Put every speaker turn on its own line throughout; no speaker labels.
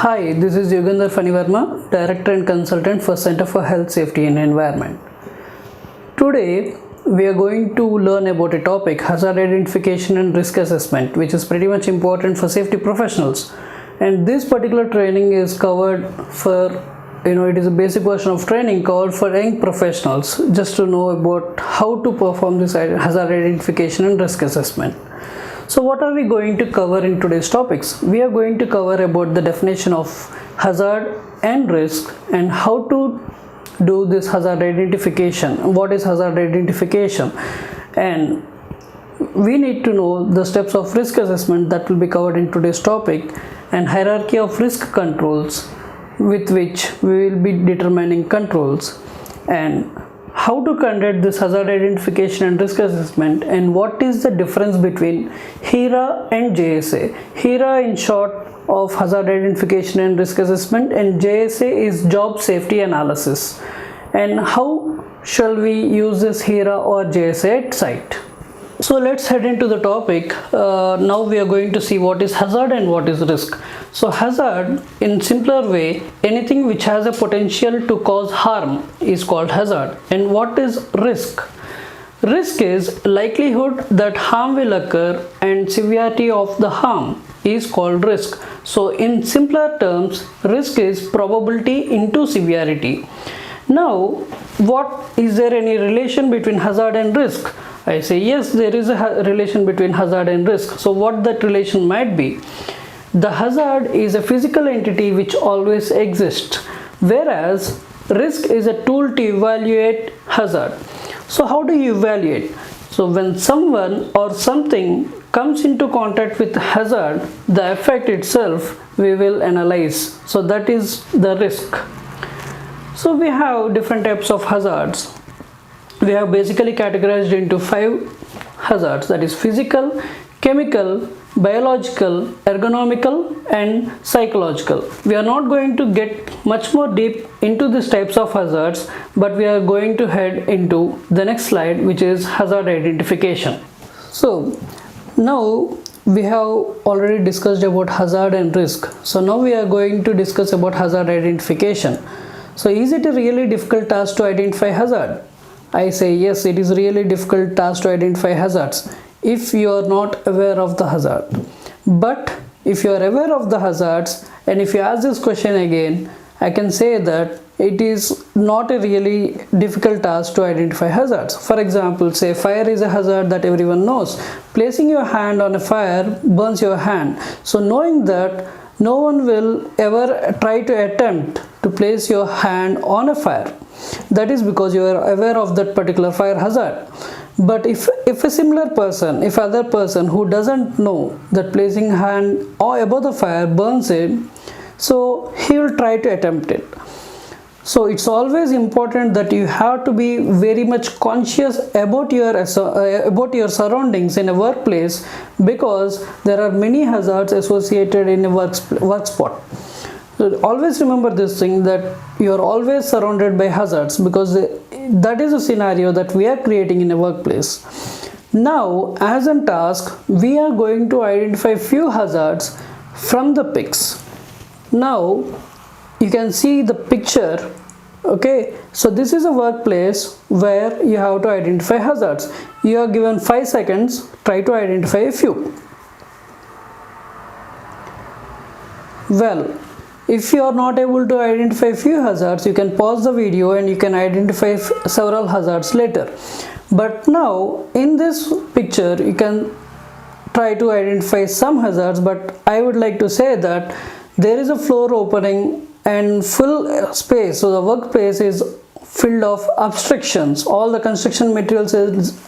Hi, this is Yogandhar Fanivarma, Director and Consultant for Center for Health, Safety and Environment. Today, we are going to learn about a topic, hazard identification and risk assessment, which is pretty much important for safety professionals. And this particular training is covered for, it is a basic version of training covered for young professionals, just to know about how to perform this hazard identification and risk assessment. So what are we going to cover in today's topics? We are going to cover about the definition of hazard and risk and how to do this hazard identification. What is hazard identification? And we need to know the steps of risk assessment that will be covered in today's topic and hierarchy of risk controls with which we will be determining controls and how to conduct this hazard identification and risk assessment and what is the difference between HERA and JSA. HERA in short of hazard identification and risk assessment, and JSA is job safety analysis. And how shall we use this HERA or JSA at site? So let's head into the topic. Now we are going to see what is hazard and what is risk. So hazard, in simpler way, anything which has a potential to cause harm is called hazard. And what is risk? Risk is likelihood that harm will occur and severity of the harm is called risk. So in simpler terms, risk is probability into severity. Now, is there any relation between hazard and risk? I say yes, there is a relation between hazard and risk. So what that relation might be? The hazard is a physical entity which always exists, whereas risk is a tool to evaluate hazard. So how do you evaluate? So when someone or something comes into contact with hazard, the effect itself we will analyze. So that is the risk. So we have different types of hazards. We have basically categorized into 5 hazards, that is physical, chemical, biological, ergonomical and psychological. We are not going to get much more deep into these types of hazards, but we are going to head into the next slide, which is hazard identification. So now we have already discussed about hazard and risk. So now we are going to discuss about hazard identification. So is it a really difficult task to identify hazard? I say yes, it is really difficult task to identify hazards if you are not aware of the hazard. But if you are aware of the hazards and if you ask this question again, I can say that it is not a really difficult task to identify hazards. For example, say fire is a hazard that everyone knows. Placing your hand on a fire burns your hand. So knowing that, no one will ever try to attempt to place your hand on a fire. That is because you are aware of that particular fire hazard. But if a similar person, if other person who doesn't know that placing hand or above the fire burns it, so he will try to attempt it. So it's always important that you have to be very much conscious about your surroundings in a workplace, because there are many hazards associated in a work spot. So always remember this thing, that you are always surrounded by hazards, because that is a scenario that we are creating in a workplace. Now, as a task, we are going to identify few hazards from the pics. Now, you can see the picture. Okay, so this is a workplace where you have to identify hazards. You are given 5 seconds, try to identify a few. Well, if you are not able to identify few hazards, you can pause the video and you can identify several hazards later. But now in this picture you can try to identify some hazards, but I would like to say that there is a floor opening and full space, so the workplace is filled of obstructions. All the construction materials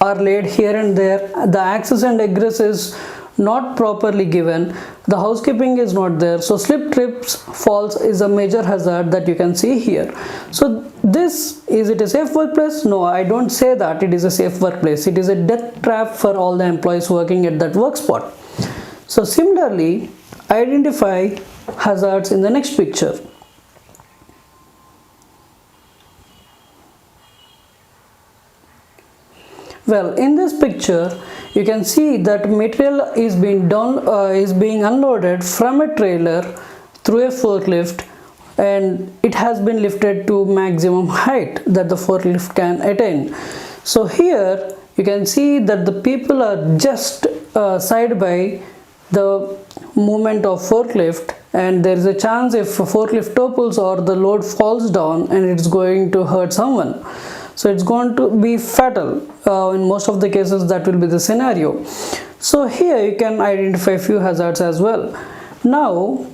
are laid here and there. The access and egress is not properly given. The housekeeping is not there. So slip, trips, falls is a major hazard that you can see here. So is it a safe workplace? No, I don't say that it is a safe workplace. It is a death trap for all the employees working at that work spot. So similarly, identify hazards in the next picture. Well, in this picture, you can see that material is being unloaded from a trailer through a forklift, and it has been lifted to maximum height that the forklift can attain. So here you can see that the people are just side by the movement of forklift, and there is a chance if a forklift topples or the load falls down and it's going to hurt someone. So it's going to be fatal. In most of the cases that will be the scenario. So here you can identify few hazards as well. Now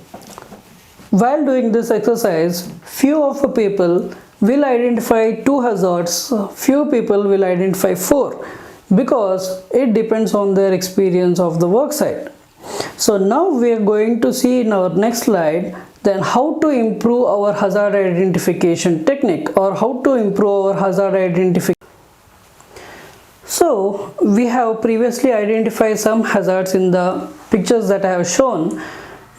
while doing this exercise, few of the people will identify 2 hazards, few people will identify 4, because it depends on their experience of the work site. So now we are going to see in our next slide then how to improve our hazard identification technique, or how to improve our hazard identification. So we have previously identified some hazards in the pictures that I have shown.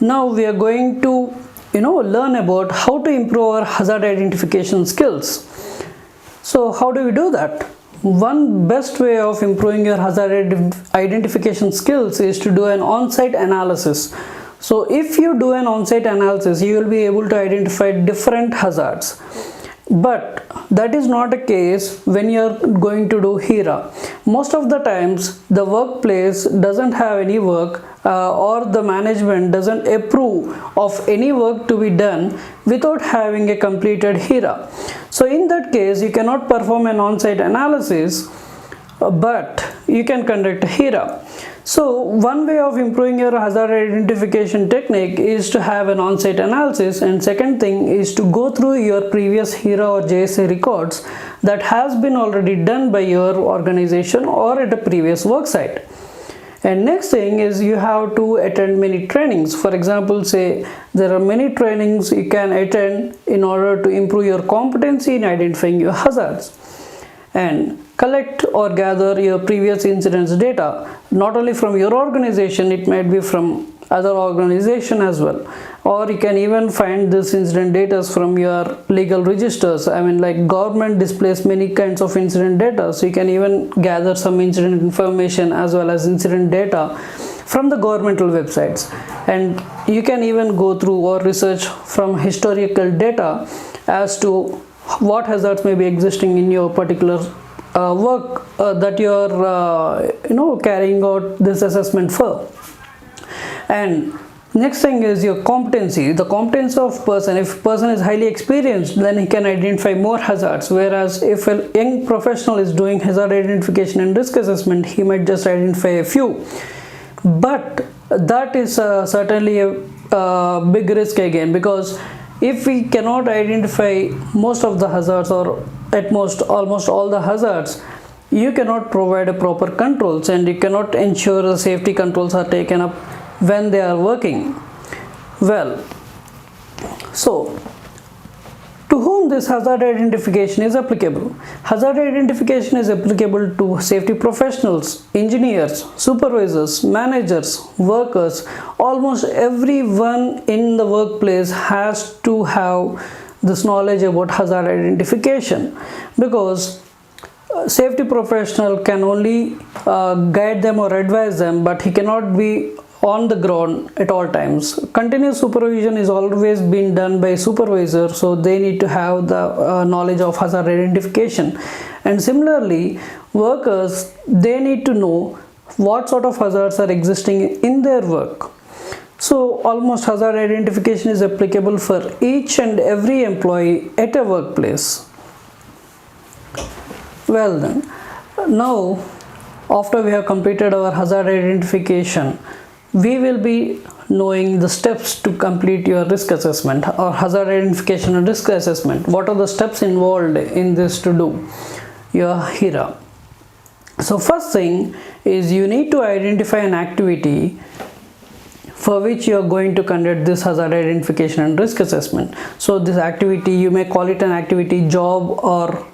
Now we are going to learn about how to improve our hazard identification skills. So how do we do that? One best way of improving your hazard identification skills is to do an on-site analysis. So if you do an on-site analysis, you will be able to identify different hazards. But that is not a case when you are going to do HERA. Most of the times the workplace doesn't have any work, or the management doesn't approve of any work to be done without having a completed HERA. So in that case you cannot perform an on-site analysis, but you can conduct a HERA. So one way of improving your hazard identification technique is to have an on-site analysis, and second thing is to go through your previous HERA or JSA records that has been already done by your organization or at a previous work site. And next thing is you have to attend many trainings. For example, say there are many trainings you can attend in order to improve your competency in identifying your hazards. And collect or gather your previous incidents data, not only from your organization, it might be from other organization as well, or you can even find this incident data from your legal registers. Like government displays many kinds of incident data, so you can even gather some incident information as well as incident data from the governmental websites. And you can even go through or research from historical data as to what hazards may be existing in your particular work that you are carrying out this assessment for. And next thing is your competency. The competence of person. If person is highly experienced, then he can identify more hazards, whereas if a young professional is doing hazard identification and risk assessment, he might just identify a few. But that is certainly a big risk again, because if we cannot identify most of the hazards, or at most almost all the hazards, you cannot provide a proper controls, and you cannot ensure the safety controls are taken up when they are working well. So to whom this hazard identification is applicable? Hazard identification is applicable to safety professionals, engineers, supervisors, managers, workers. Almost everyone in the workplace has to have this knowledge about hazard identification, because safety professional can only guide them or advise them, but he cannot be on the ground at all times. Continuous supervision is always being done by supervisor, so they need to have the knowledge of hazard identification. And similarly, workers, they need to know what sort of hazards are existing in their work. So almost hazard identification is applicable for each and every employee at a workplace. Well then, now after we have completed our hazard identification, we will be knowing the steps to complete your risk assessment or hazard identification and risk assessment. What are the steps involved in this to do your HERA? So first thing is you need to identify an activity for which you are going to conduct this hazard identification and risk assessment. So this activity, you may call it an activity, job or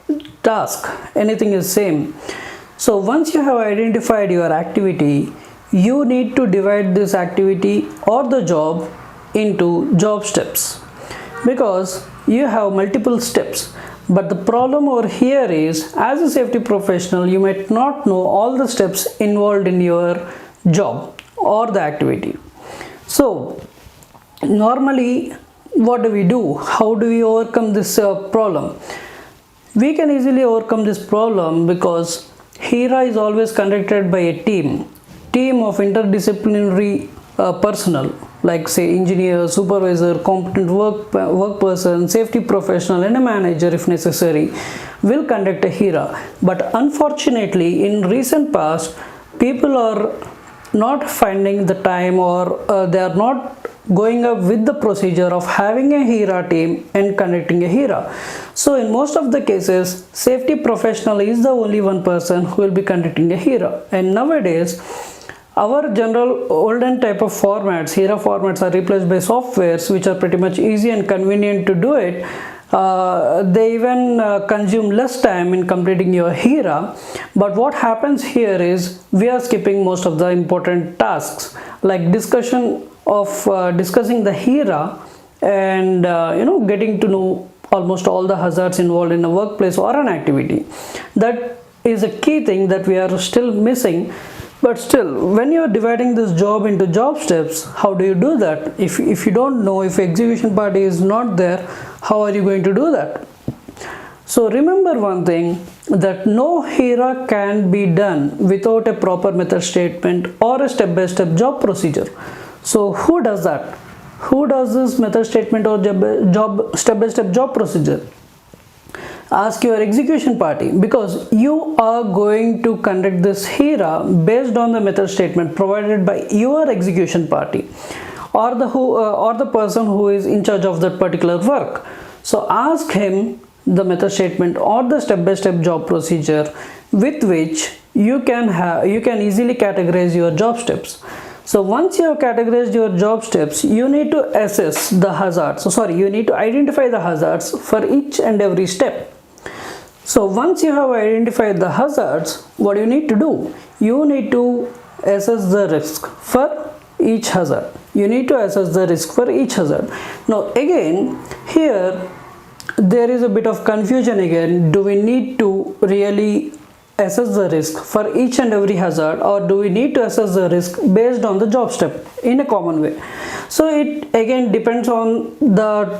task, anything is same. So once you have identified your activity, you need to divide this activity or the job into job steps, because you have multiple steps. But the problem over here is, as a safety professional, you might not know all the steps involved in your job or the activity. So normally what do? How do we overcome this problem? We can easily overcome this problem because HERA is always conducted by a team of interdisciplinary personnel, like say engineer, supervisor, competent work person, safety professional and a manager if necessary will conduct a HERA. But unfortunately in recent past people are not finding the time, or they are not going up with the procedure of having a HERA team and conducting a HERA. So in most of the cases, safety professional is the only one person who will be conducting a HERA. And nowadays, our general olden type of formats, HERA formats, are replaced by softwares which are pretty much easy and convenient to do it. They even consume less time in completing your HERA. But what happens here is we are skipping most of the important tasks, like discussing the HERA and getting to know almost all the hazards involved in a workplace or an activity. That is a key thing that we are still missing. But still, when you are dividing this job into job steps, how do you do that? If you don't know, if execution party is not there, how are you going to do that? So remember one thing, that no HERA can be done without a proper method statement or a step-by-step job procedure. So who does that? Who does this method statement or step-by-step job procedure? Ask your execution party, because you are going to conduct this HERA based on the method statement provided by your execution party or the person who is in charge of that particular work. So ask him the method statement or the step-by-step job procedure with which you can easily categorize your job steps. So once you have categorized your job steps, you need to assess the hazards. You need to identify the hazards for each and every step. So once you have identified the hazards, what you need to do? You need to assess the risk for each hazard. Now again, here there is a bit of confusion again. Do we need to really assess the risk for each and every hazard, or do we need to assess the risk based on the job step in a common way? So it again depends on the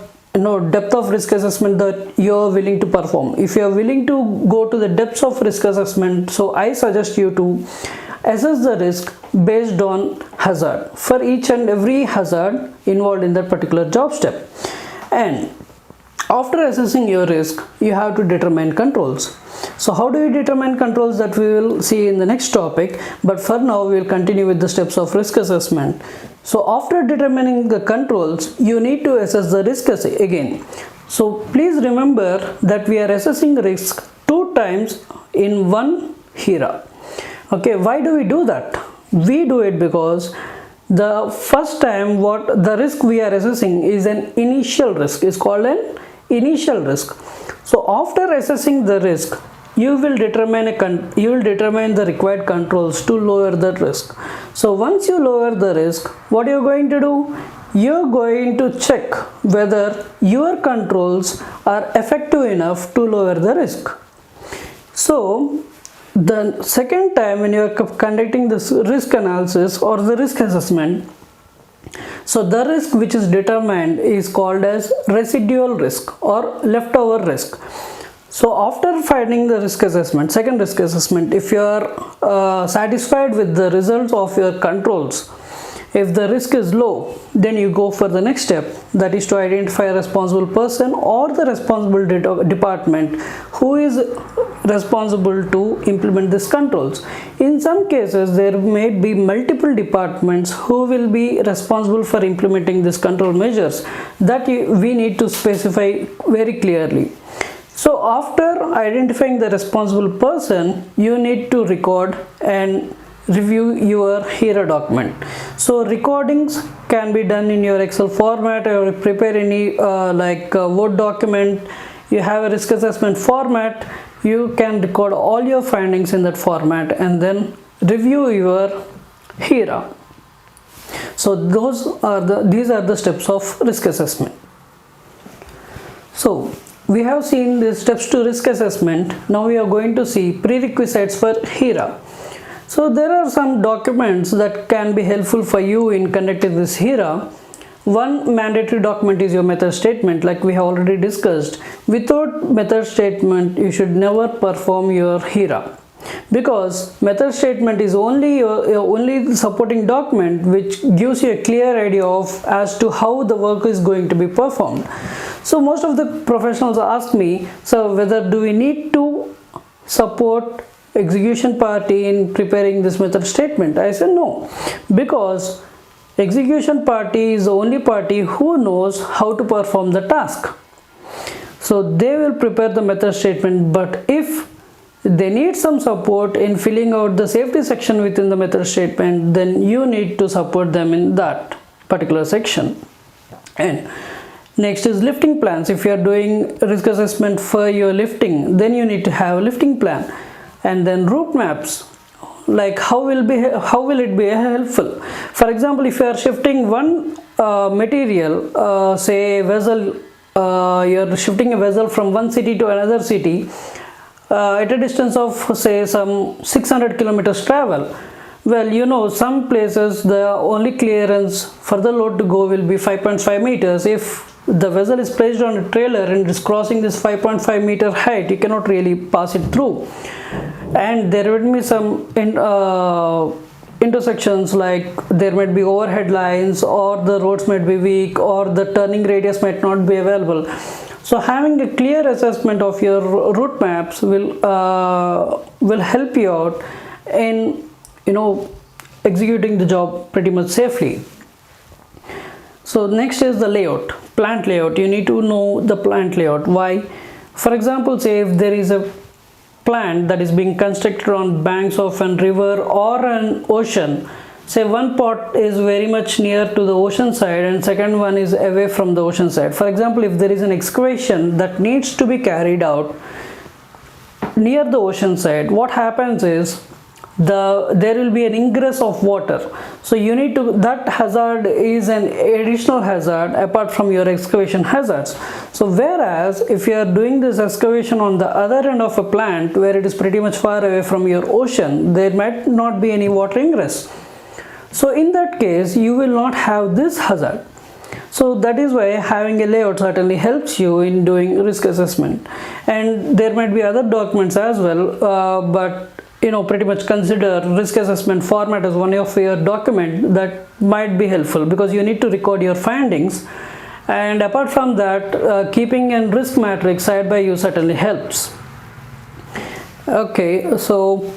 depth of risk assessment that you are willing to perform. If you are willing to go to the depths of risk assessment, so I suggest you to assess the risk based on hazard for each and every hazard involved in that particular job step. And after assessing your risk, you have to determine controls. So how do you determine controls? That we will see in the next topic, but for now we will continue with the steps of risk assessment. So after determining the controls, you need to assess the risk again. So please remember that we are assessing risk 2 times in one HERA. Okay, why do we do that? We do it because the first time what the risk we are assessing is an initial risk, is called an initial risk. So after assessing the risk, you will determine the required controls to lower that risk. So once you lower the risk, what you're going to do? You're going to check whether your controls are effective enough to lower the risk. So the second time when you are conducting this risk analysis or the risk assessment, so the risk which is determined is called as residual risk or leftover risk. So after finding the risk assessment, second risk assessment, if you are satisfied with the results of your controls, if the risk is low, then you go for the next step, that is to identify a responsible person or the responsible department who is responsible to implement these controls. In some cases, there may be multiple departments who will be responsible for implementing these control measures, that we need to specify very clearly. So after identifying the responsible person, you need to record and review your HERA document. So recordings can be done in your Excel format, or prepare any Word document. You have a risk assessment format, you can record all your findings in that format and then review your HERA. So these are the steps of risk assessment. So we have seen the steps to risk assessment. Now we are going to see prerequisites for HERA. So there are some documents that can be helpful for you in conducting this HERA. One mandatory document is your method statement, like we have already discussed. Without method statement, you should never perform your HERA, because method statement is only your only supporting document which gives you a clear idea of as to how the work is going to be performed. So most of the professionals ask me, so whether do we need to support execution party in preparing this method statement? I said no, because execution party is the only party who knows how to perform the task. So they will prepare the method statement, but if they need some support in filling out the safety section within the method statement, then you need to support them in that particular section. And next is lifting plans. If you are doing risk assessment for your lifting, then you need to have a lifting plan. And then route maps, like how will it be helpful? For example, if you are shifting one material, say vessel, you're shifting a vessel from one city to another city at a distance of say some 600 kilometers travel. Well, you know, some places the only clearance for the load to go will be 5.5 meters. If the vessel is placed on a trailer and is crossing this 5.5 meter height, you cannot really pass it through. And there will be some intersections, like there might be overhead lines, or the roads might be weak, or the turning radius might not be available. So having a clear assessment of your route maps will help you out in, you know, executing the job pretty much safely. So next is the layout, plant layout. You need to know the plant layout. Why? For example, say if there is a plant that is being constructed on banks of a river or an ocean, say one part is very much near to the ocean side and second one is away from the ocean side. For example, if there is an excavation that needs to be carried out near the ocean side, what happens is there will be an ingress of water. So you need to, that hazard is an additional hazard apart from your excavation hazards. So whereas if you are doing this excavation on the other end of a plant where it is pretty much far away from your ocean, there might not be any water ingress. So in that case, you will not have this hazard. So that is why having a layout certainly helps you in doing risk assessment. And there might be other documents as well, but you know, pretty much consider risk assessment format as one of your document that might be helpful, because you need to record your findings. And apart from that, keeping a risk matrix side by you certainly helps. Okay, so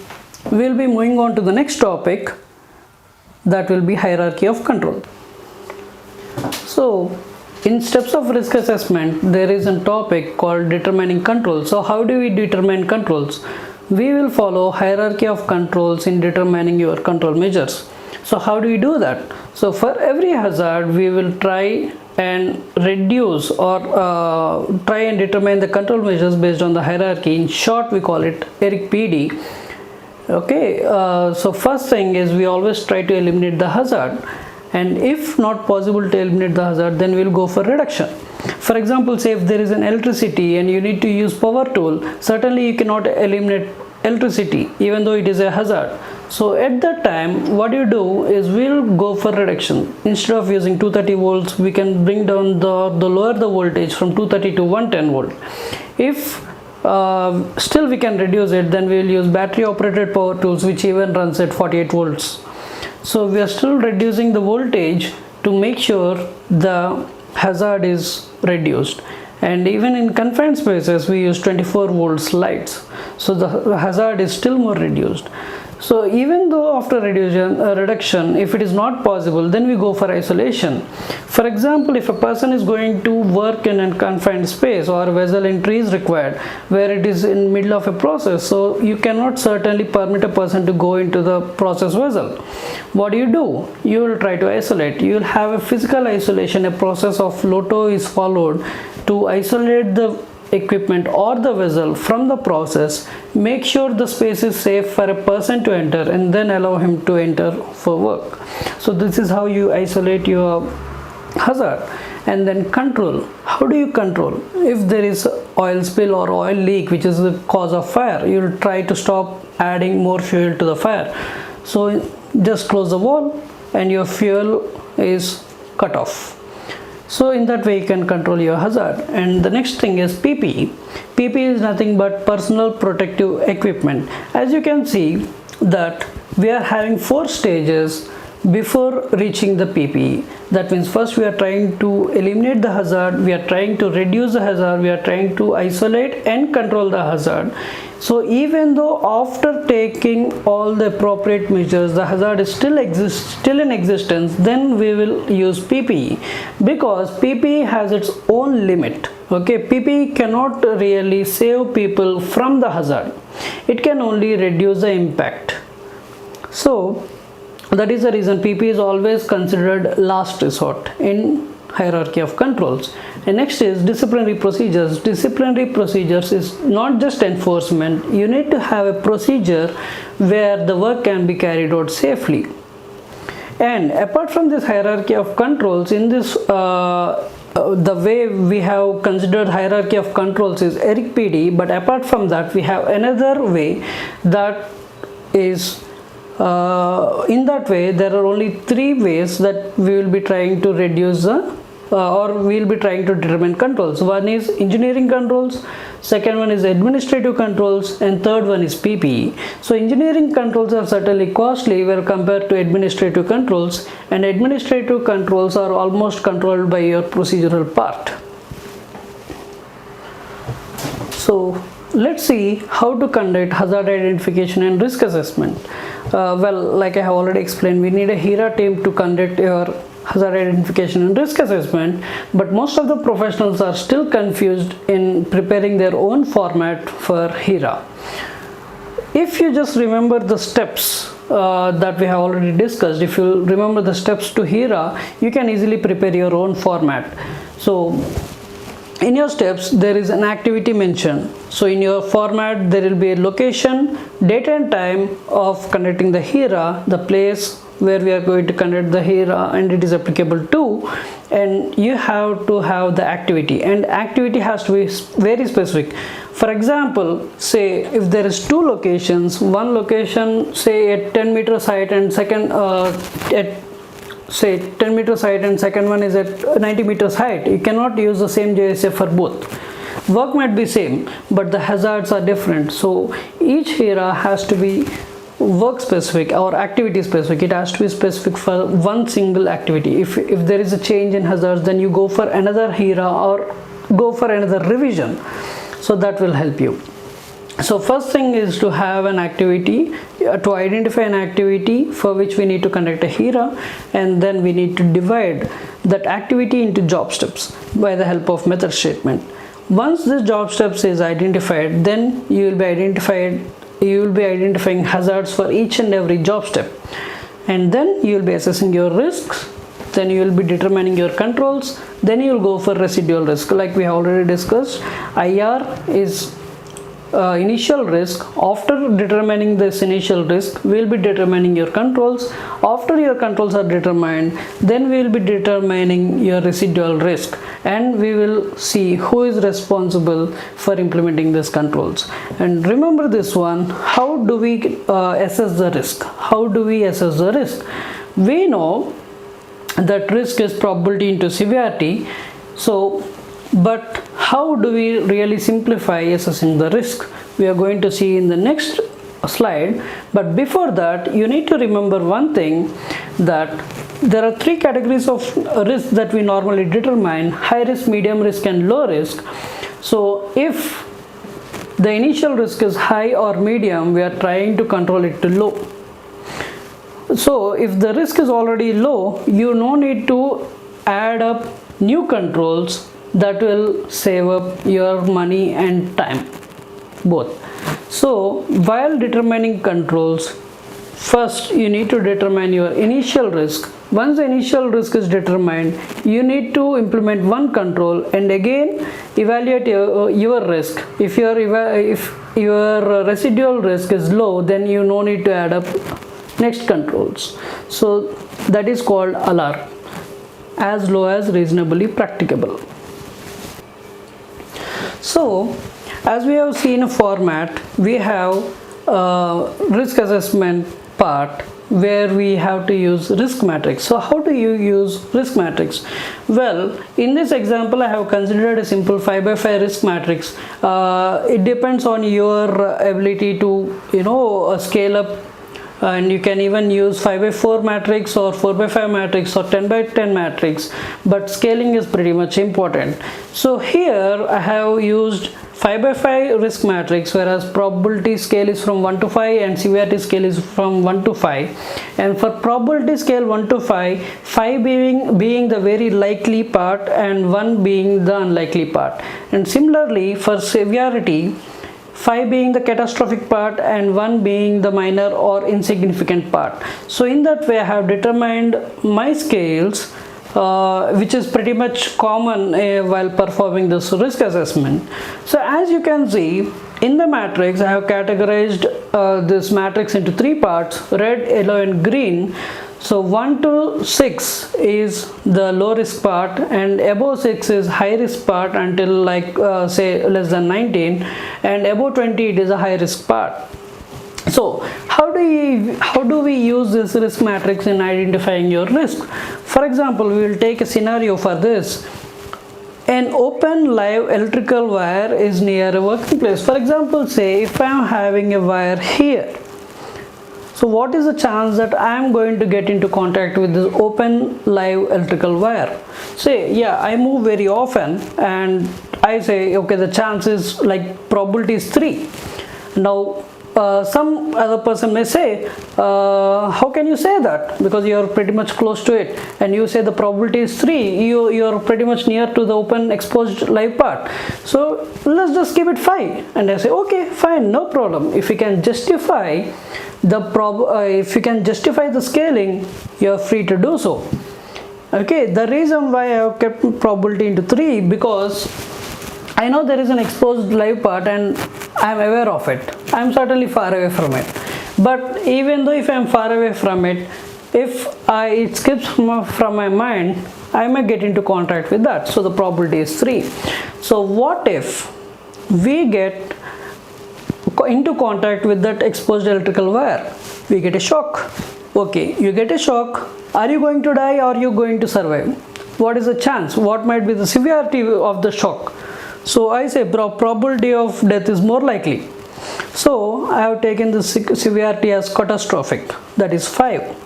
we'll be moving on to the next topic, that will be hierarchy of control. So in steps of risk assessment, there is a topic called determining controls. So how do we determine controls? We will follow hierarchy of controls in determining your control measures. So how do we do that? So for every hazard, we will try and reduce or try and determine the control measures based on the hierarchy. In short, we call it ERIC PD. Okay, so first thing is we always try to eliminate the hazard, and if not possible to eliminate the hazard, then we'll go for reduction. For example, say if there is an electricity and you need to use power tool, certainly you cannot eliminate electricity even though it is a hazard. So at that time, what you do is we'll go for reduction. Instead of using 230 volts, we can bring down the lower the voltage from 230 to 110 volt. If still we can reduce it, then we will use battery operated power tools which even runs at 48 volts. So we are still reducing the voltage to make sure the hazard is reduced. And even in confined spaces, we use 24 volts lights, so the hazard is still more reduced. So even though after reduction, if it is not possible, then we go for isolation. For example, if a person is going to work in a confined space or vessel entry is required where it is in middle of a process, so you cannot certainly permit a person to go into the process vessel. What do? You will try to isolate. You will have a physical isolation. A process of LOTO is followed to isolate the equipment or the vessel from the process. Make sure the space is safe for a person to enter and then allow him to enter for work. So this is how you isolate your hazard. And then control. How do you control? If there is oil spill or oil leak which is the cause of fire, you will try to stop adding more fuel to the fire. So just close the valve and your fuel is cut off. So in that way you can control your hazard. And the next thing is PPE. PPE is nothing but personal protective equipment. As you can see that we are having 4 stages before reaching the PPE. That means first we are trying to eliminate the hazard, we are trying to reduce the hazard, we are trying to isolate and control the hazard. So even though after taking all the appropriate measures the hazard is still in existence, then we will use PPE, because PPE has its own limit. Okay, PPE cannot really save people from the hazard, it can only reduce the impact. So that is the reason PPE is always considered last resort in hierarchy of controls. And next is disciplinary procedures. Disciplinary procedures is not just enforcement. You need to have a procedure where the work can be carried out safely. And apart from this hierarchy of controls, in this the way we have considered hierarchy of controls is ERIC PD, but apart from that we have another way, that is in that way there are only 3 ways that we will be trying to reduce the or we will be trying to determine controls. One is engineering controls, second one is administrative controls, and third one is PPE. So engineering controls are certainly costly where compared to administrative controls, and administrative controls are almost controlled by your procedural part. So let's see how to conduct hazard identification and risk assessment. Well, like I have already explained, we need a HERA team to conduct your hazard identification and risk assessment, but most of the professionals are still confused in preparing their own format for HERA. If you just remember the steps that we have already discussed, if you remember the steps to HERA, you can easily prepare your own format. So in your steps there is an activity mentioned. So in your format there will be a location, date and time of conducting the HERA, the place where we are going to conduct the HERA and it is applicable to, and you have to have the activity, and activity has to be very specific. For example, say if there is 2 locations, one location say at 10 meters height and second at say 10 meters height and second one is at 90 meters height, you cannot use the same JSA for both. Work might be same but the hazards are different, so each HERA has to be work specific or activity specific. It has to be specific for one single activity. If there is a change in hazards, then you go for another HERA or go for another revision, so that will help you. So first thing is to have an activity, to identify an activity for which we need to conduct a HERA, and then we need to divide that activity into job steps by the help of method statement. Once this job steps is identified, then you will be identifying hazards for each and every job step, and then you will be assessing your risks, then you will be determining your controls, then you will go for residual risk. Like we have already discussed, IR is initial risk. After determining this initial risk, we will be determining your controls. After your controls are determined, then we will be determining your residual risk, and we will see who is responsible for implementing these controls. And remember this one, how do we assess the risk? How do we assess the risk? We know that risk is probability into severity. So but how do we really simplify assessing the risk? We are going to see in the next slide, but before that you need to remember one thing, that there are 3 categories of risk that we normally determine: high risk, medium risk and low risk. So if the initial risk is high or medium, we are trying to control it to low. So if the risk is already low, you no need to add up new controls that will save up your money and time both. So while determining controls, first you need to determine your initial risk. Once the initial risk is determined, you need to implement one control and again evaluate your risk. If your residual risk is low, then you no need to add up next controls. So that is called ALAR, as low as reasonably practicable. So as we have seen a format, we have risk assessment part, where we have to use risk matrix. So how do you use risk matrix? Well, in this example I have considered a simple 5 by 5 risk matrix. It depends on your ability to scale up, and you can even use 5 by 4 matrix or 4 by 5 matrix or 10 by 10 matrix, but scaling is pretty much important. So here I have used 5 by 5 risk matrix, whereas probability scale is from 1 to 5 and severity scale is from 1 to 5. And for probability scale 1 to 5, 5 being the very likely part and 1 being the unlikely part. And similarly for severity, 5 being the catastrophic part and 1 being the minor or insignificant part. So in that way I have determined my scales, which is pretty much common while performing this risk assessment. So as you can see in the matrix, I have categorized this matrix into 3 parts: red, yellow and green. So 1 to 6 is the low risk part, and above 6 is high risk part until say less than 19, and above 20 it is a high risk part. So how do we use this risk matrix in identifying your risk? For example, we will take a scenario for this. An open live electrical wire is near a working place. For example, say if I am having a wire here, so what is the chance that I am going to get into contact with this open live electrical wire? Say, yeah, I move very often and I say, okay, the chance is probability is 3. Now some other person may say, how can you say that? Because you are pretty much close to it, and you say the probability is 3. You are pretty much near to the open exposed live part. So let's just give it 5. And I say, okay, fine, no problem. If you can justify the scaling, you are free to do so. Okay, the reason why I have kept probability into 3, because I know there is an exposed live part and I am aware of it. I am certainly far away from it. But even though if I am far away from it, if it skips from my mind, I may get into contact with that. So the probability is 3. So what if we get into contact with that exposed electrical wire? We get a shock. Okay, you get a shock. Are you going to die or are you going to survive? What is the chance? What might be the severity of the shock? So I say probability of death is more likely. So I have taken the severity as catastrophic, that is 5.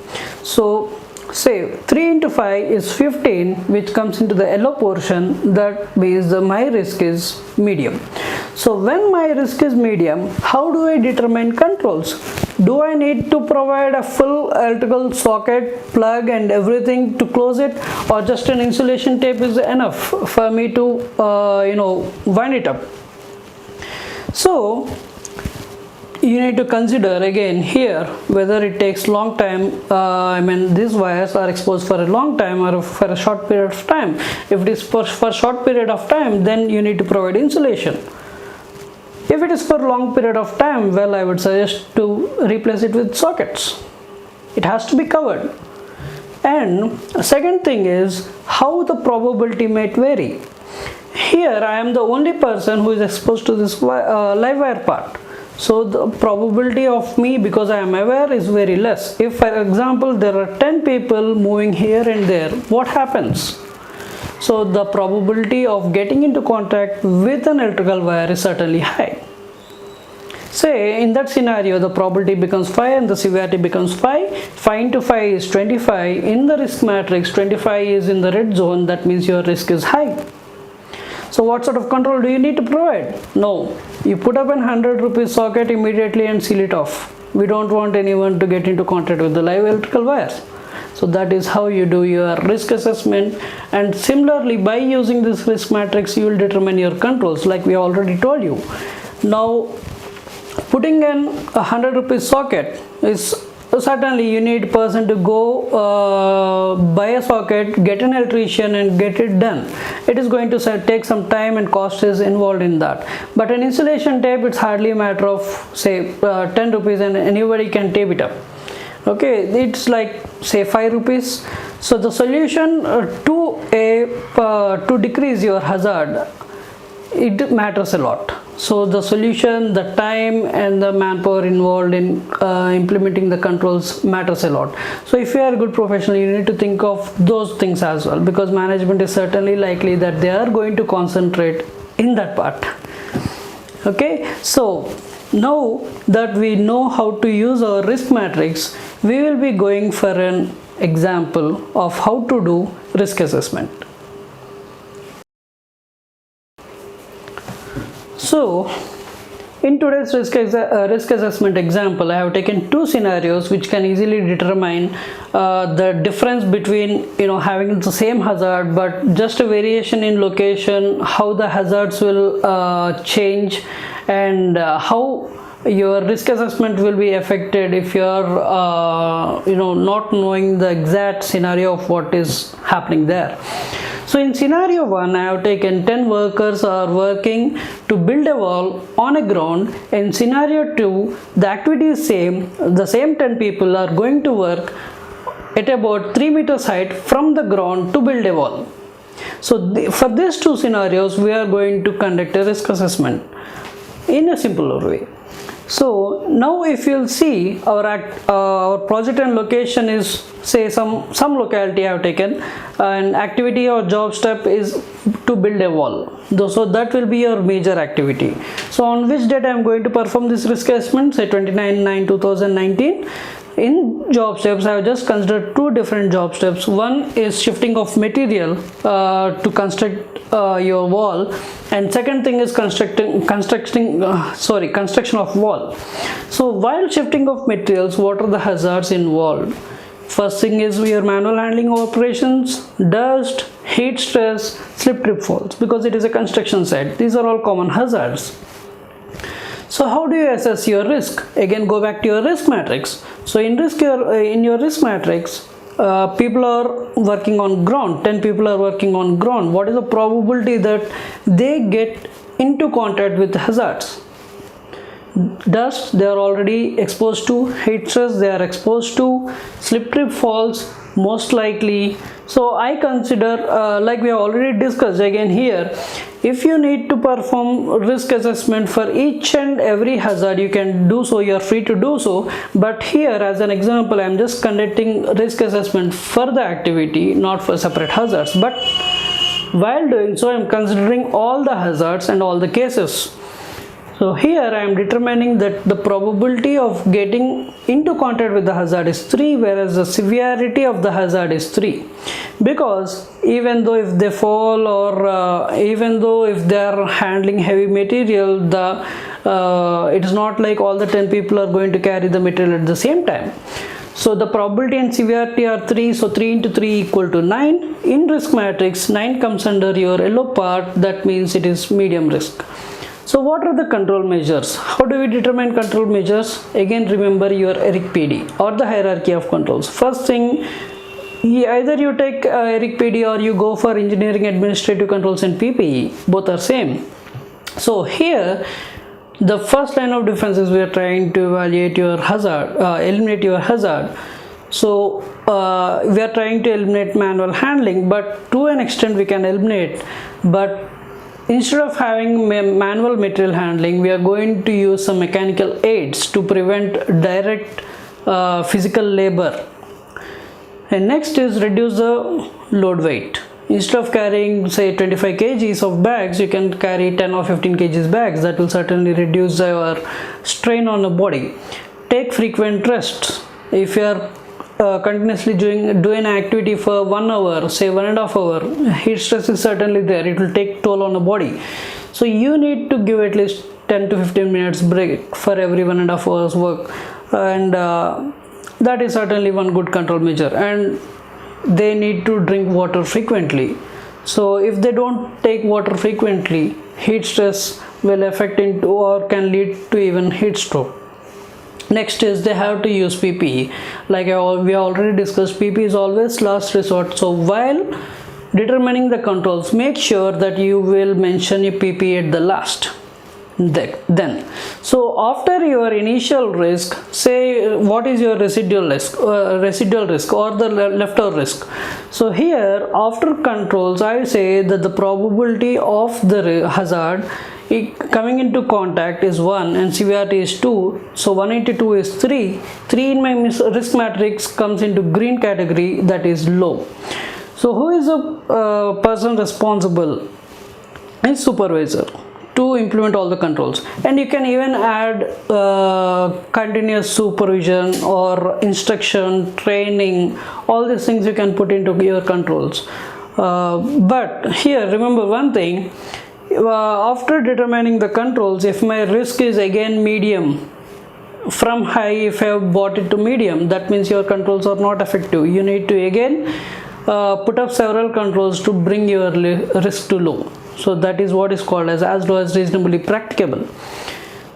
So say 3 into 5 is 15, which comes into the yellow portion. That means my risk is medium. So when my risk is medium, how do I determine controls? Do I need to provide a full electrical socket, plug and everything to close it, or just an insulation tape is enough for me to wind it up? So you need to consider again here whether it takes long time. These wires are exposed for a long time or for a short period of time. If it is for a short period of time, then you need to provide insulation. If it is for a long period of time, well, I would suggest to replace it with sockets. It has to be covered. And second thing is how the probability might vary. Here I am the only person who is exposed to this live wire part. So the probability of me, because I am aware, is very less. If for example there are 10 people moving here and there, what happens? So the probability of getting into contact with an electrical wire is certainly high. Say in that scenario the probability becomes 5 and the severity becomes 5. 5 into 5 is 25. In the risk matrix, 25 is in the red zone. That means your risk is high. So what sort of control do you need to provide? No, you put up an 100 rupees socket immediately and seal it off. We don't want anyone to get into contact with the live electrical wires. So that is how you do your risk assessment. And similarly, by using this risk matrix, you will determine your controls, like we already told you. Now, putting in a 100 rupees socket is certainly you need a person to go buy a socket, get an electrician and get it done. It is going to take some time and cost is involved in that. But an insulation tape, it's hardly a matter of say 10 rupees and anybody can tape it up. Okay, it's like say 5 rupees. So the solution to decrease your hazard it matters a lot. So the solution, the time and the manpower involved in implementing the controls matters a lot. So if you are a good professional, you need to think of those things as well, because management is certainly likely that they are going to concentrate in that part. Okay, so now that we know how to use our risk matrix, we will be going for an example of how to do risk assessment. So in today's risk assessment example, I have taken two scenarios which can easily determine the difference between having the same hazard but just a variation in location, how the hazards will change, and how your risk assessment will be affected if you are not knowing the exact scenario of what is happening there. So in scenario 1, I have taken 10 workers are working to build a wall on a ground. In scenario 2, the activity is same. The same 10 people are going to work at about 3 meters height from the ground to build a wall. So for these two scenarios, we are going to conduct a risk assessment in a simpler way. So now if you'll see our project and location is, say, some locality I have taken, and activity or job step is to build a wall. So that will be your major activity. So on which date I am going to perform this risk assessment, say 29/9/2019. In job steps, I have just considered two different job steps. One is shifting of material to construct your wall, and second thing is construction of wall. So while shifting of materials, what are the hazards involved? First thing is your manual handling operations, dust, heat stress, slip, trip, falls, because it is a construction site. These are all common hazards. So how do you assess your risk? Again, go back to your risk matrix. So in your risk matrix, people are working on ground, 10 people are working on ground. What is the probability that they get into contact with hazards? Dust, they are already exposed to. Heat stress, they are exposed to. Slip, trip, falls, most likely. So I consider, like we have already discussed again here, if you need to perform risk assessment for each and every hazard, you can do so, you are free to do so. But here as an example, I am just conducting risk assessment for the activity, not for separate hazards. But while doing so, I am considering all the hazards and all the cases. So here I am determining that the probability of getting into contact with the hazard is 3, whereas the severity of the hazard is 3. Because even though if they fall, or even though if they are handling heavy material, it is not like all the 10 people are going to carry the material at the same time. So the probability and severity are 3, so 3 into 3 equal to 9. In risk matrix, 9 comes under your yellow part, that means it is medium risk. So what are the control measures? How do we determine control measures? Again, remember your ERIC PD or the hierarchy of controls. First thing, either you take ERIC PD or you go for engineering administrative controls and PPE, both are same. So here the first line of defense is we are trying to evaluate your hazard, eliminate your hazard. So we are trying to eliminate manual handling, but to an extent we can eliminate, but instead of having manual material handling, we are going to use some mechanical aids to prevent direct physical labor. And next is reduce the load weight. Instead of carrying, say, 25 kgs of bags, you can carry 10 or 15 kgs bags. That will certainly reduce your strain on the body. Take frequent rests. If you are continuously doing an activity for 1 hour, say 1.5 hour, heat stress is certainly there. It will take toll on the body. So you need to give at least 10 to 15 minutes break for every 1.5 hours work, and that is certainly one good control measure. And they need to drink water frequently. So if they don't take water frequently, heat stress will affect into or can lead to even heat stroke. Next is they have to use PPE. Like we already discussed, PPE is always last resort. So while determining the controls, make sure that you will mention your PPE at the last. Then so after your initial risk, say what is your residual risk or the leftover risk. So here after controls, I say that the probability of the hazard coming into contact is 1 and severity is 2. So 1 into 2 is 3. 3 in my risk matrix comes into green category, that is low. So who is the person responsible? Is supervisor to implement all the controls. And you can even add continuous supervision or instruction, training, all these things you can put into your controls. But here remember one thing, after determining the controls, if my risk is again medium, from high if I have brought it to medium, that means your controls are not effective. You need to again put up several controls to bring your risk to low. So that is what is called as low as reasonably practicable.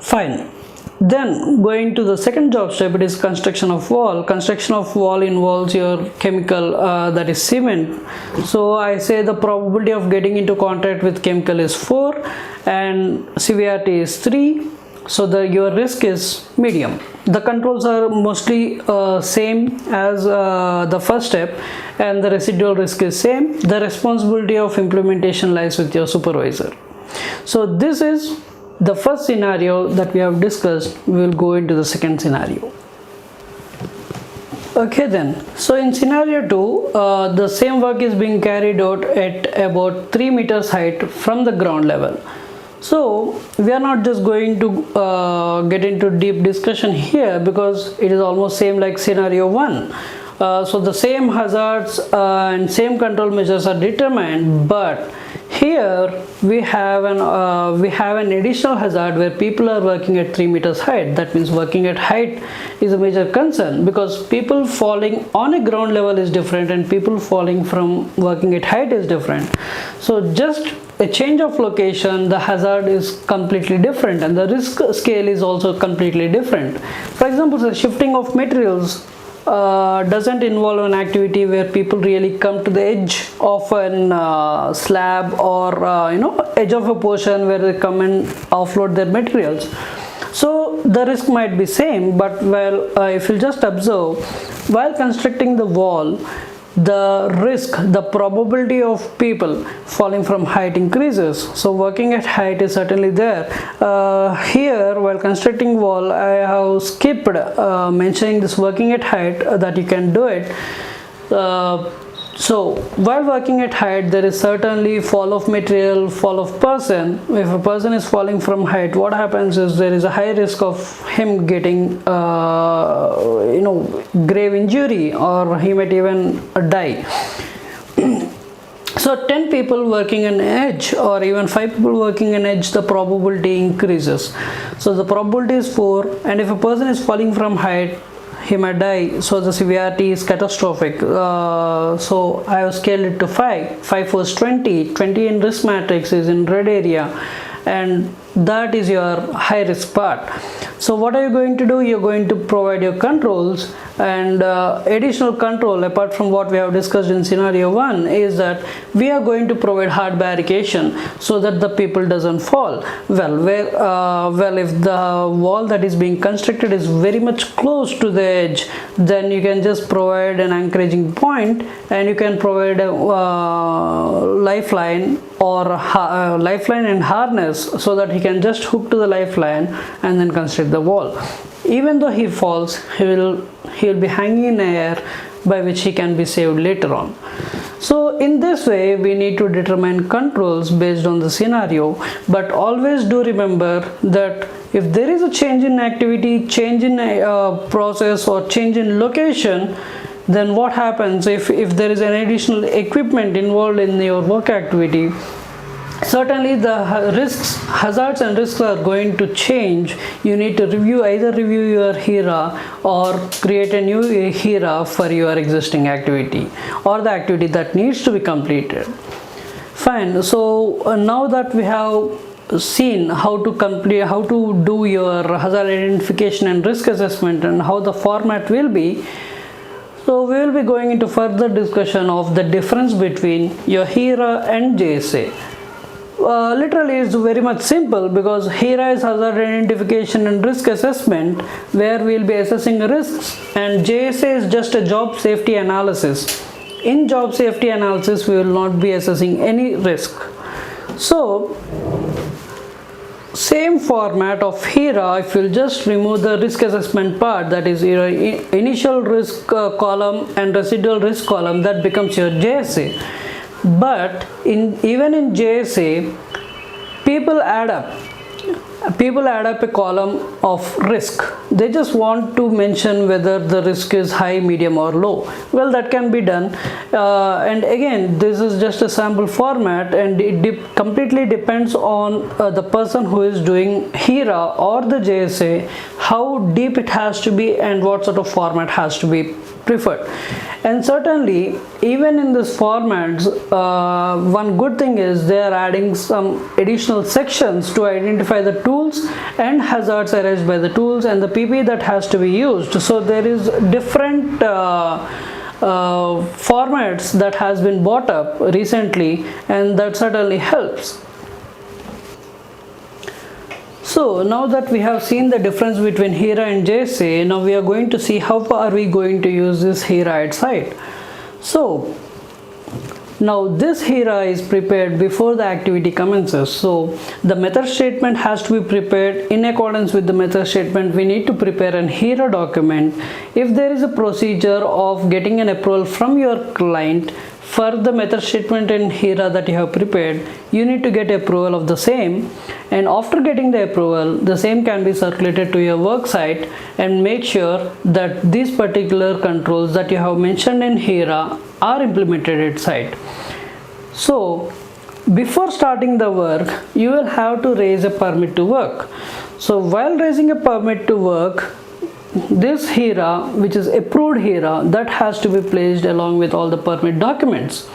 Fine. Then going to the second job step, it is construction of wall. Construction of wall involves your chemical, that is cement. So I say the probability of getting into contact with chemical is 4 and severity is 3. So your risk is medium. The controls are mostly same as the first step, and the residual risk is same. The responsibility of implementation lies with your supervisor. So this is the first scenario that we have discussed. We will go into the second scenario. Okay then, so in scenario 2, the same work is being carried out at about 3 meters height from the ground level. So we are not just going to get into deep discussion here, because it is almost same like scenario 1. So the same hazards and same control measures are determined, but here we have an additional hazard where people are working at 3 meters height. That means working at height is a major concern, because people falling on a ground level is different and people falling from working at height is different. So just a change of location, the hazard is completely different and the risk scale is also completely different. For example, the shifting of materials doesn't involve an activity where people really come to the edge of an slab or edge of a portion where they come and offload their materials. So the risk might be same, but if you just observe, while constructing the wall, the risk, the probability of people falling from height increases. So working at height is certainly there. Here while constructing wall, I have skipped mentioning this working at height, that you can do it. So while working at height, there is certainly fall of material, fall of person. If a person is falling from height, what happens is there is a high risk of him getting grave injury, or he might even die. So 10 people working an edge or even 5 people working an edge, the probability increases. So the probability is 4, and if a person is falling from height, he might die. So the severity is catastrophic. So I have scaled it to 5. 5 was 20. 20 in risk matrix is in red area, and that is your high risk part. So what are you going to do? You're going to provide your controls, and additional control apart from what we have discussed in scenario 1 is that we are going to provide hard barricade so that the people doesn't fall. Well, if the wall that is being constructed is very much close to the edge, then you can just provide an anchoring point, and you can provide a lifeline or lifeline and harness, so that he can just hook to the lifeline and then construct the wall. Even though he falls, he will be hanging in air, by which he can be saved later on. So in this way, we need to determine controls based on the scenario, but always do remember that if there is a change in activity, change in process, or change in location, then what happens if there is an additional equipment involved in your work activity, certainly the hazards and risks are going to change. You need to either review your HERA or create a new HERA for your existing activity or the activity that needs to be completed. Fine. So now that we have seen how to do your hazard identification and risk assessment and how the format will be, so we will be going into further discussion of the difference between your HERA and JSA. Literally it's very much simple, because HERA is hazard identification and risk assessment, where we'll be assessing risks, and JSA is just a job safety analysis. In job safety analysis we will not be assessing any risk. So same format of HERA, if you'll just remove the risk assessment part, that is your initial risk column and residual risk column, that becomes your JSA. But even in JSA, people add up a column of risk. They just want to mention whether the risk is high, medium or low. Well, that can be done, and again this is just a sample format, and it completely depends on the person who is doing HERA or the JSA, how deep it has to be and what sort of format has to be preferred. And certainly even in this formats, one good thing is they are adding some additional sections to identify the tools and hazards arised by the tools and the PP that has to be used. So there is different formats that has been brought up recently, and that certainly helps. So now that we have seen the difference between HERA and JSA, now we are going to see how are we going to use this HERA at site. So now this HERA is prepared before the activity commences. So the method statement has to be prepared. In accordance with the method statement, we need to prepare an HERA document. If there is a procedure of getting an approval from your client for the method statement in HERA that you have prepared, you need to get approval of the same, and after getting the approval, the same can be circulated to your work site, and make sure that these particular controls that you have mentioned in HERA are implemented at site. So before starting the work, you will have to raise a permit to work. So while raising a permit to work, this HERA, which is approved HERA, that has to be placed along with all the permit documents.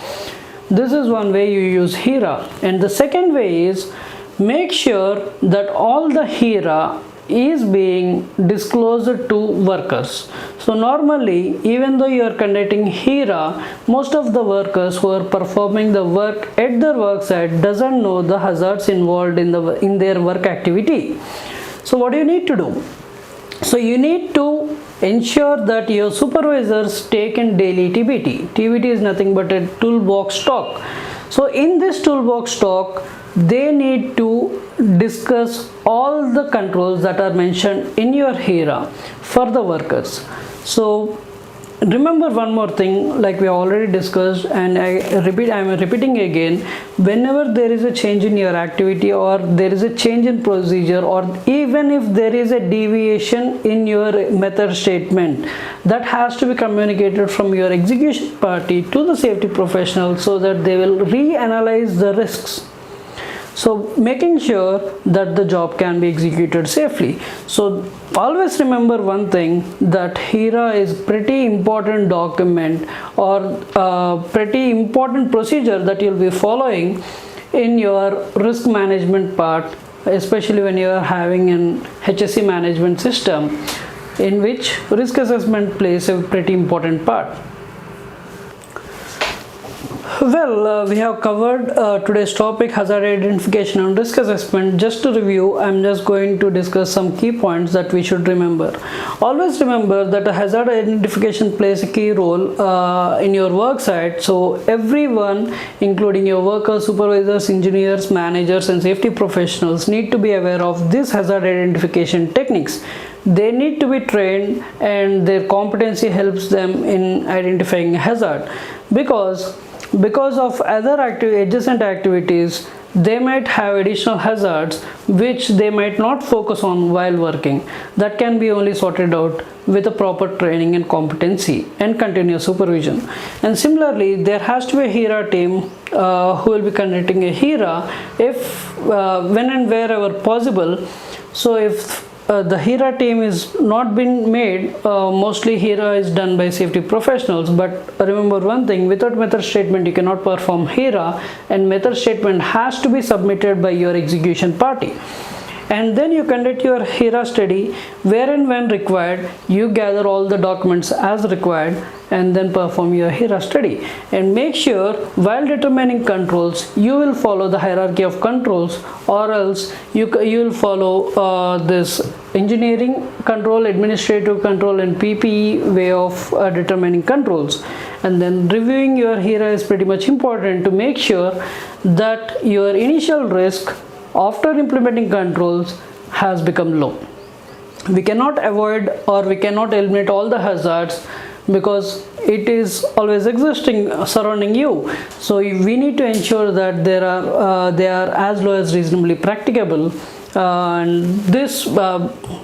This is one way you use HERA. And the second way is, make sure that all the HERA is being disclosed to workers. So normally, even though you are conducting HERA, most of the workers who are performing the work at their work site doesn't know the hazards involved in their work activity. So what do you need to do? So you need to ensure that your supervisors take in daily TBT. TBT is nothing but a toolbox talk. So in this toolbox talk, they need to discuss all the controls that are mentioned in your HERA for the workers. So remember one more thing, like we already discussed, and I am repeating again, whenever there is a change in your activity, or there is a change in procedure, or even if there is a deviation in your method statement, that has to be communicated from your execution party to the safety professional, so that they will reanalyze the risks. So making sure that the job can be executed safely. So always remember one thing, that HERA is pretty important document, or pretty important procedure that you'll be following in your risk management part, especially when you are having an HSE management system, in which risk assessment plays a pretty important part. Well, we have covered today's topic, hazard identification and risk assessment. Just to review, I'm just going to discuss some key points that we should remember. Always remember that a hazard identification plays a key role in your work site. So everyone, including your workers, supervisors, engineers, managers and safety professionals, need to be aware of this hazard identification techniques. They need to be trained, and their competency helps them in identifying a hazard, because of other adjacent activities, they might have additional hazards which they might not focus on while working. That can be only sorted out with a proper training and competency and continuous supervision. And similarly, there has to be a HERA team who will be conducting a HERA if when and wherever possible. So if the HERA team is not been made, mostly HERA is done by safety professionals. But remember one thing, without method statement you cannot perform HERA, and method statement has to be submitted by your execution party. and then you conduct your HERA study, where and when required you gather all the documents as required and then perform your HERA study. And make sure while determining controls you will follow the hierarchy of controls, or else you will follow this engineering control, administrative control and PPE way of determining controls. And then reviewing your HERA is pretty much important to make sure that your initial risk after implementing controls has become low. We cannot avoid or we cannot eliminate all the hazards because it is always existing surrounding you. So we need to ensure that they are as low as reasonably practicable. And this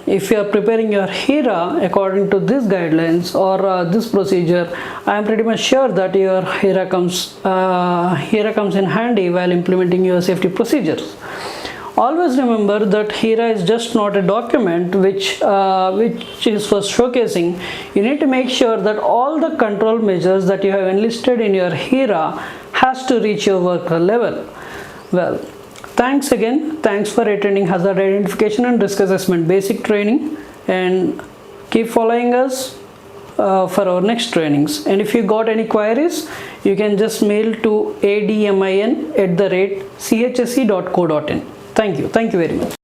if you are preparing your HERA according to these guidelines or this procedure, I am pretty much sure that your HERA comes in handy while implementing your safety procedures. Always remember that HERA is just not a document which is for showcasing. You need to make sure that all the control measures that you have enlisted in your HERA has to reach your worker level. Well, thanks again. Thanks for attending hazard identification and risk assessment basic training, and keep following us for our next trainings. And if you got any queries, you can just mail to admin@chse.co.in. Thank you very much.